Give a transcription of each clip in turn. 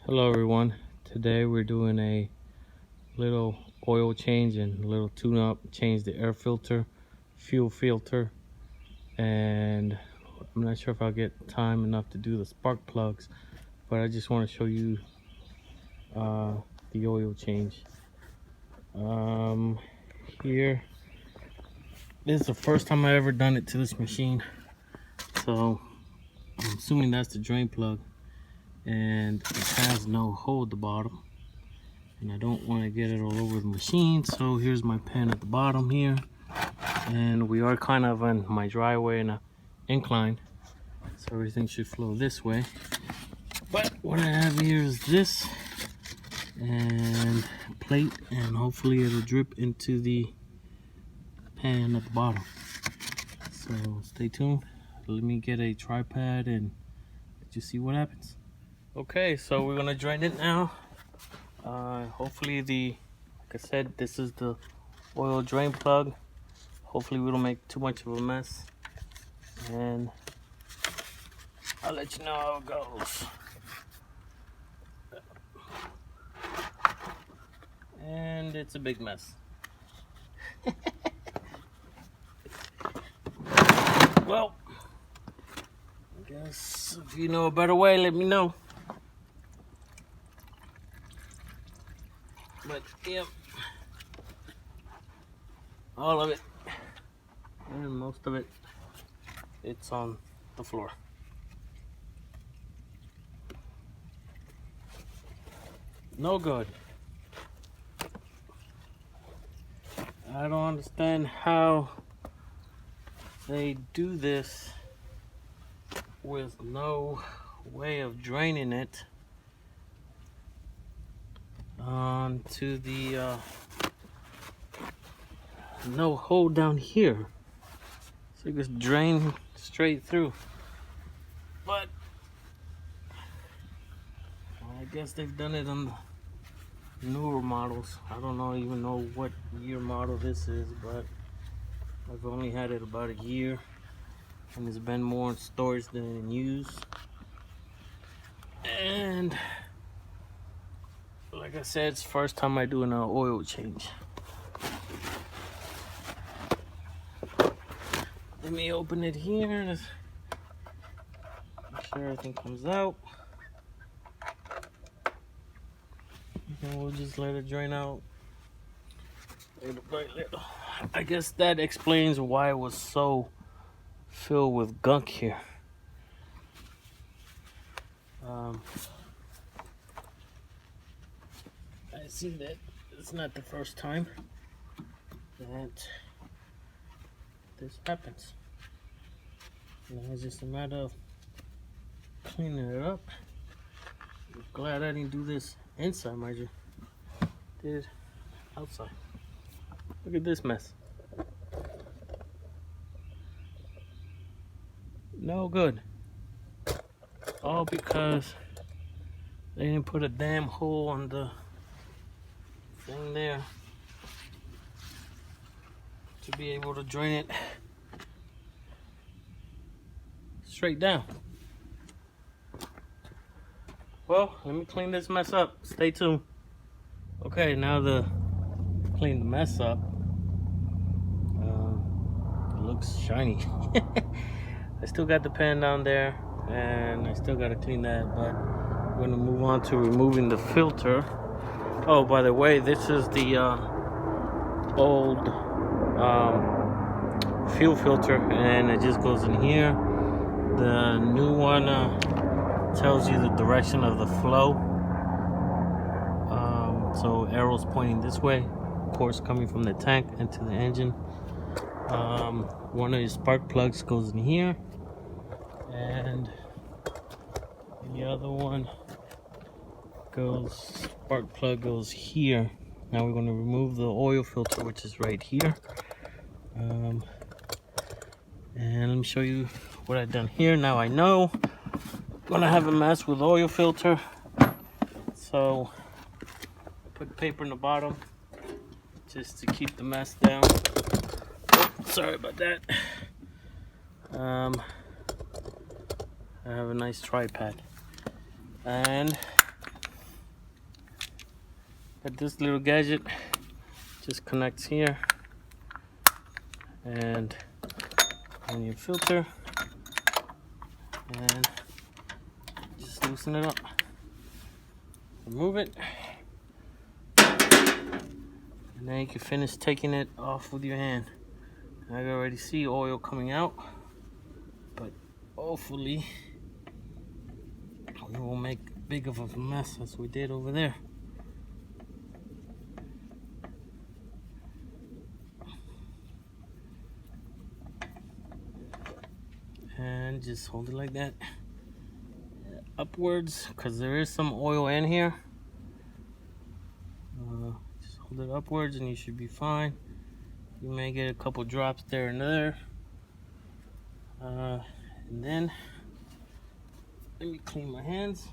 Hello everyone. Today we're doing a little oil change and a little tune up, change the air filter, fuel filter, and I'm not sure if I'll get time enough to do the spark plugs, but I just want to show you the oil change. Here, this is the first time I've ever done it to this machine, so I'm assuming that's the drain plug, and it has no hole at the bottom. And I don't want to get it all over the machine, so here's my pen at the bottom here, and we are kind of on my driveway in an incline, so everything should flow this way. But what I have here is this and a plate, and hopefully it'll drip into the pan at the bottom. So stay tuned. Let me get a tripod and let you see what happens. Okay, so we're gonna drain it now. Hopefully like I said, this is the oil drain plug. Hopefully we don't make too much of a mess, and I'll let you know how it goes. And it's a big mess. Well, I guess if you know a better way, let me know. But yep, all of it and most of it, it's on the floor. No good. I don't understand how they do this with no way of draining it onto the no hole down here, so you just drain straight through. But I guess they've done it on the newer models. I don't even know what year model this is, but I've only had it about a year, and it's been more in storage than in use. And like I said, it's the first time I do an oil change. Let me open it here. Make sure everything comes out. And we'll just let it drain out little by little. I guess that explains why it was so filled with gunk here. I see that it's not the first time that this happens. Now it's just a matter of cleaning it up. I'm glad I didn't do this inside, mind you. Did it outside. Look at this mess. No good. All because they didn't put a damn hole on the thing there to be able to drain it straight down. Well, let me clean this mess up. Stay tuned. Okay, now to clean the mess up. It looks shiny. I still got the pan down there, and I still got to clean that, but I'm going to move on to removing the filter. Oh, by the way, this is the old fuel filter, and it just goes in here. The new one tells you the direction of the flow. So arrows pointing this way, of course coming from the tank into the engine. One of your spark plugs goes in here, and the other one spark plug goes here. Now we're going to remove the oil filter, which is right here. And let me show you what I've done here. Now I know I'm gonna have a mess with oil filter, so put paper in the bottom just to keep the mess down. Oh, sorry about that. I have a nice tripod, and Got this little gadget, just connects here, and on your filter, and just loosen it up. Remove it, and then you can finish taking it off with your hand. I can already see oil coming out, but hopefully we won't make big of a mess as we did over there. And just hold it like that, upwards, because there is some oil in here. Just hold it upwards and you should be fine. You may get a couple drops there and there. And then let me clean my hands.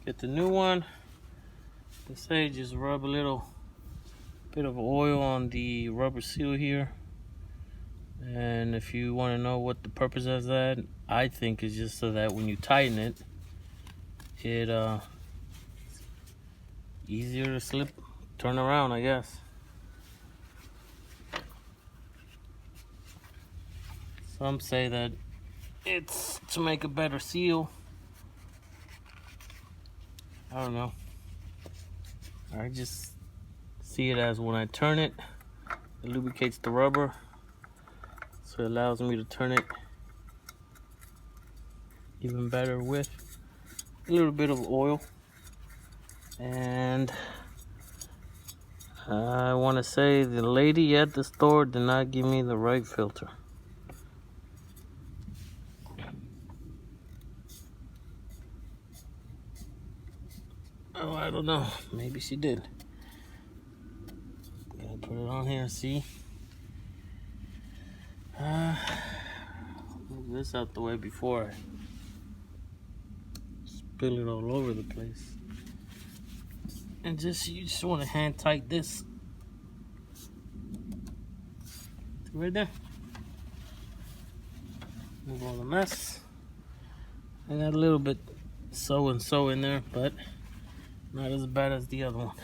Get the new one. They say just rub a little bit of oil on the rubber seal here. And if you want to know what the purpose of that, I think it's just so that when you tighten it, it easier to slip, turn around, I guess. Some say that it's to make a better seal. I don't know. I just see it as when I turn it, it lubricates the rubber, so it allows me to turn it even better with a little bit of oil. And I want to say the lady at the store did not give me the right filter. Oh, I don't know. Maybe she did. Gotta put it on here and see. Move this out the way before I spill it all over the place. And you just want to hand tight this right there. Move all the mess. I got a little bit so and so in there, but not as bad as the other one.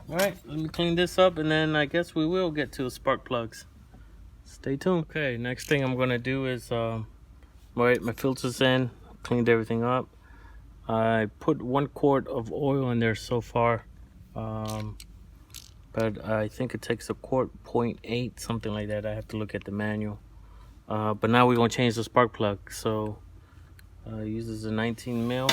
Alright, let me clean this up and then I guess we will get to the spark plugs. Stay tuned. Okay, next thing I'm going to do is, my filter's in, cleaned everything up. I put 1 quart of oil in there so far, but I think it takes a quart, 0.8, something like that. I have to look at the manual. But now we're going to change the spark plug. So it uses a 19 mil.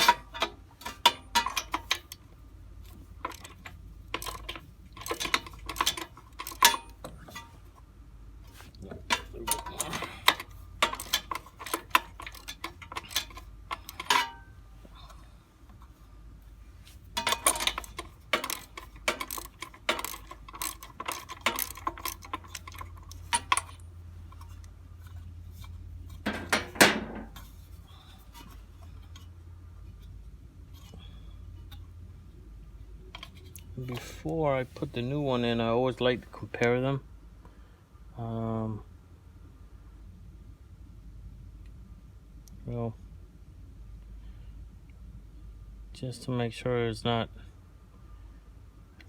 Before I put the new one in, I always like to compare them. Well, just to make sure it's not,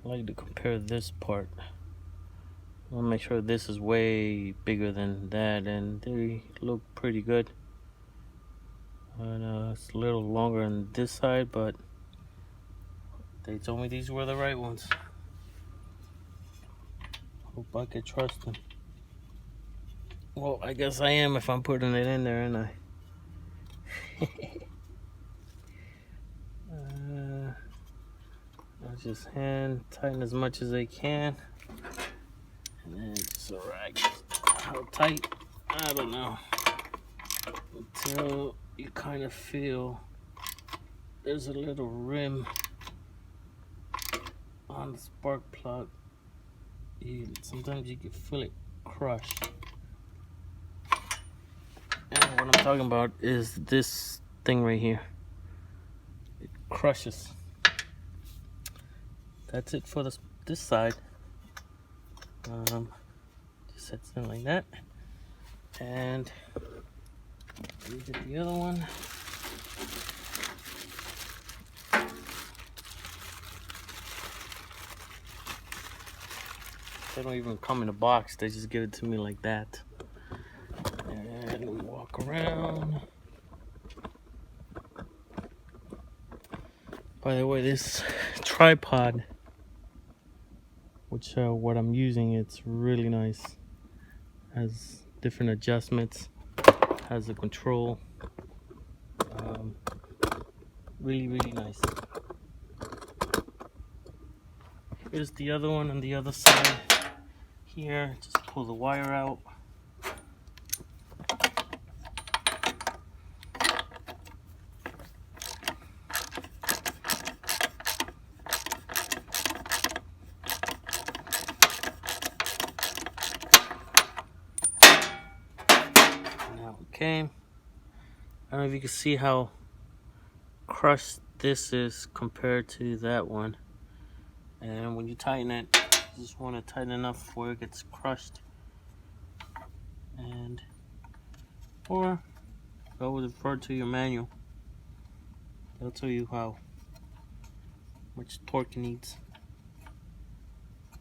I like to compare this part. I want to make sure this is way bigger than that, and they look pretty good. And it's a little longer on this side, but they told me these were the right ones. Hope I could trust them. Well, I guess I am if I'm putting it in there, aren't I? I'll just hand tighten as much as I can. And then just rag. How tight? I don't know. Until you kind of feel there's a little rim on the spark plug. Sometimes you can feel it crush. And what I'm talking about is this thing right here. It crushes. that's it for this side. Just sets in like that, and you get the other one. They don't even come in a box, they just give it to me like that. And we walk around. By the way, this tripod, which what I'm using, it's really nice. Has different adjustments, has a control. Really nice. Here's the other one on the other side. Here, just pull the wire out. Now it came. I don't know if you can see how crushed this is compared to that one. And when you tighten it, you just want to tighten enough where it gets crushed. And or go refer to your manual. They'll tell you how much torque it needs.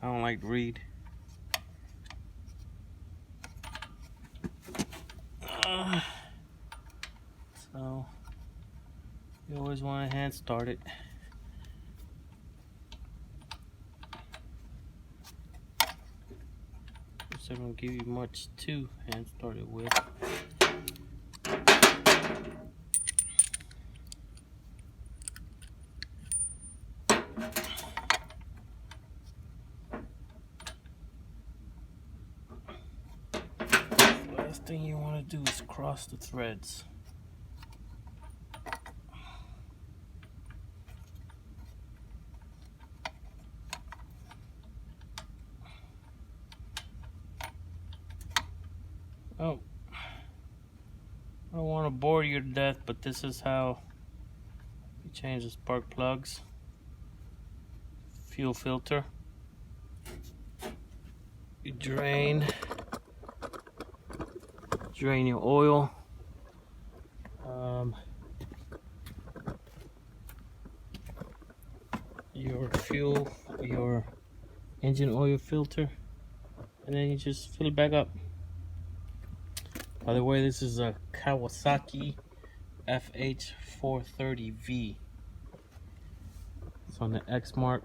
I don't like to read. So you always want to hand start it. So I don't give you much to hand start it with. The last thing you want to do is cross the threads. Oh, I don't want to bore you to death, but this is how you change the spark plugs. Fuel filter. You drain your oil. Your fuel, your engine oil filter, and then you just fill it back up. By the way, this is a Kawasaki FH430V. It's on the eXmark,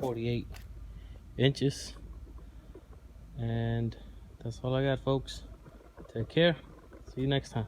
48 inches. And that's all I got, folks. Take care. See you next time.